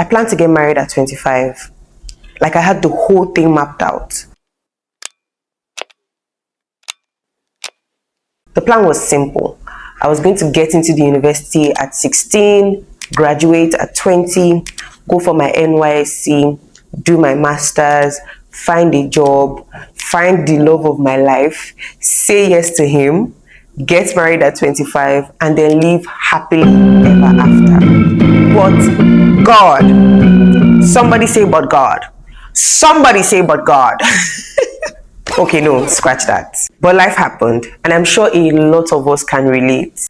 I planned to get married at 25. Like I had the whole thing mapped out. The plan was simple. I was going to get into the university at 16, graduate at 20, go for my NYSC, do my master's, find a job, find the love of my life, say yes to him, get married at 25, and then live happily ever after. But God, somebody say but God. Somebody say but God. Okay, no, scratch that. But life happened, and I'm sure a lot of us can relate.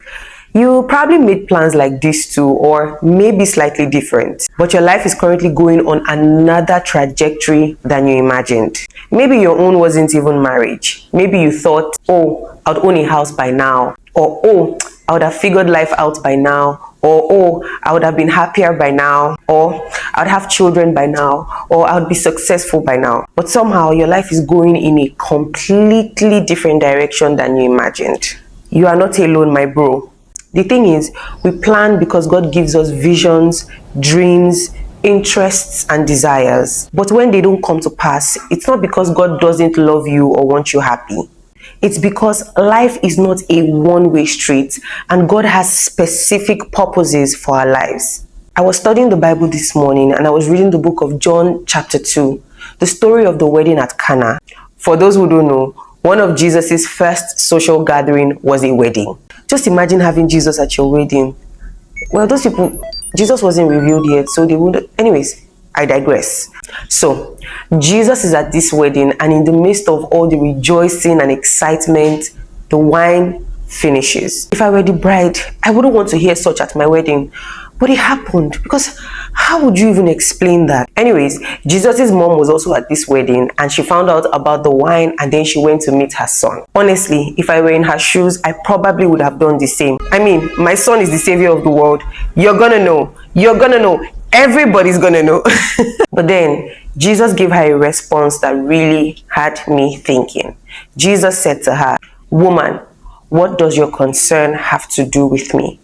You probably made plans like this too, or maybe slightly different, but your life is currently going on another trajectory than you imagined. Maybe your own wasn't even marriage. Maybe you thought, oh, I'd own a house by now, or oh, I would have figured life out by now, or oh, I would have been happier by now, or I would have children by now, or I would be successful by now. But somehow your life is going in a completely different direction than you imagined. You are not alone, my bro. The thing is, we plan because God gives us visions, dreams, interests, and desires. But when they don't come to pass, it's not because God doesn't love you or want you happy. It's because life is not a one-way street, and God has specific purposes for our lives. I was studying the Bible this morning, and I was reading the book of John chapter 2, the story of the wedding at Cana. For those who don't know, one of Jesus's first social gathering was a wedding. Just imagine having Jesus at your wedding. Well, those people, Jesus wasn't revealed yet, so they would. Anyways, I digress. So, Jesus is at this wedding, and in the midst of all the rejoicing and excitement, the wine finishes. If I were the bride, I wouldn't want to hear such at my wedding. But it happened, because how would you even explain that? Anyways, Jesus's mom was also at this wedding, and she found out about the wine, and then she went to meet her son. Honestly, if I were in her shoes, I probably would have done the same. I mean, my son is the savior of the world. You're gonna know. You're gonna know. Everybody's gonna know. But then Jesus gave her a response that really had me thinking. Jesus said to her, "Woman, what does your concern have to do with me?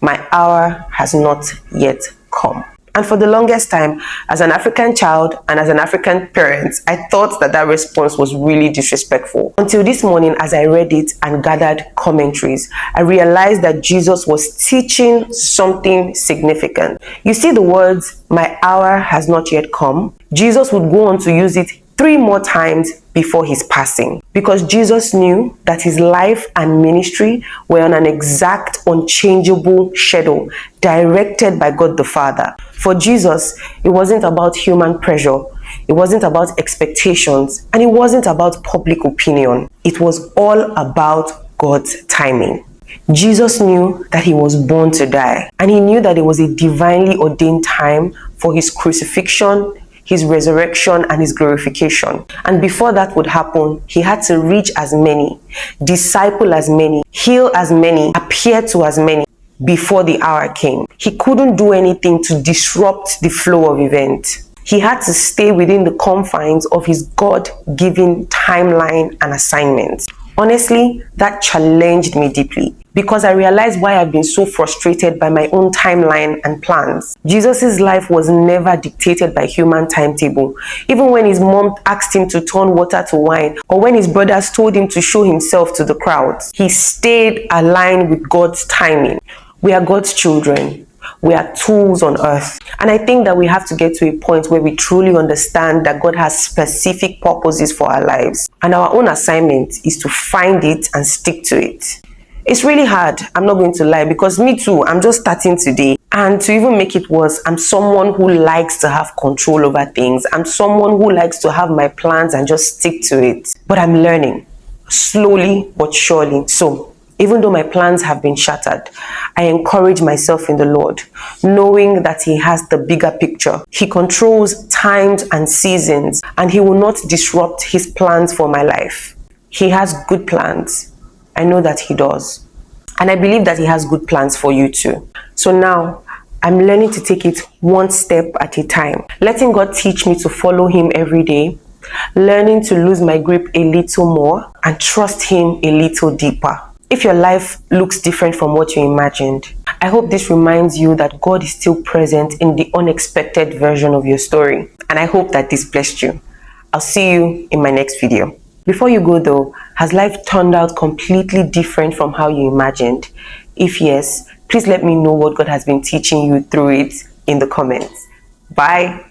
My hour has not yet come." And for the longest time, as an African child and as an African parent, I thought that response was really disrespectful. Until this morning, as I read it and gathered commentaries, I realized that Jesus was teaching something significant. You see the words, "my hour has not yet come"? Jesus would go on to use it 3 more times before his passing, because Jesus knew that his life and ministry were on an exact, unchangeable schedule directed by God the Father. For Jesus, it wasn't about human pressure, it wasn't about expectations, and it wasn't about public opinion. It was all about God's timing. Jesus knew that he was born to die, and he knew that it was a divinely ordained time for his crucifixion, his resurrection, and his glorification. And before that would happen, he had to reach as many, disciple as many, heal as many, appear to as many before the hour came. He couldn't do anything to disrupt the flow of events. He had to stay within the confines of his God-given timeline and assignment. Honestly, that challenged me deeply, because I realized why I've been so frustrated by my own timeline and plans. Jesus' life was never dictated by human timetable. Even when his mom asked him to turn water to wine, or when his brothers told him to show himself to the crowds, he stayed aligned with God's timing. We are God's children. We are tools on earth. And I think that we have to get to a point where we truly understand that God has specific purposes for our lives. And our own assignment is to find it and stick to it. It's really hard, I'm not going to lie, because me too, I'm just starting today. And to even make it worse, I'm someone who likes to have control over things. I'm someone who likes to have my plans and just stick to it. But I'm learning, slowly but surely. So, even though my plans have been shattered, I encourage myself in the Lord, knowing that he has the bigger picture. He controls times and seasons, and he will not disrupt his plans for my life. He has good plans. I know that he does. And I believe that he has good plans for you too. So now, I'm learning to take it one step at a time, letting God teach me to follow him every day, learning to lose my grip a little more and trust him a little deeper. if your life looks different from what you imagined, I hope this reminds you that God is still present in the unexpected version of your story. And I hope that this blessed you. I'll see you in my next video. Before you go though, has life turned out completely different from how you imagined? If yes, please let me know what God has been teaching you through it in the comments. Bye.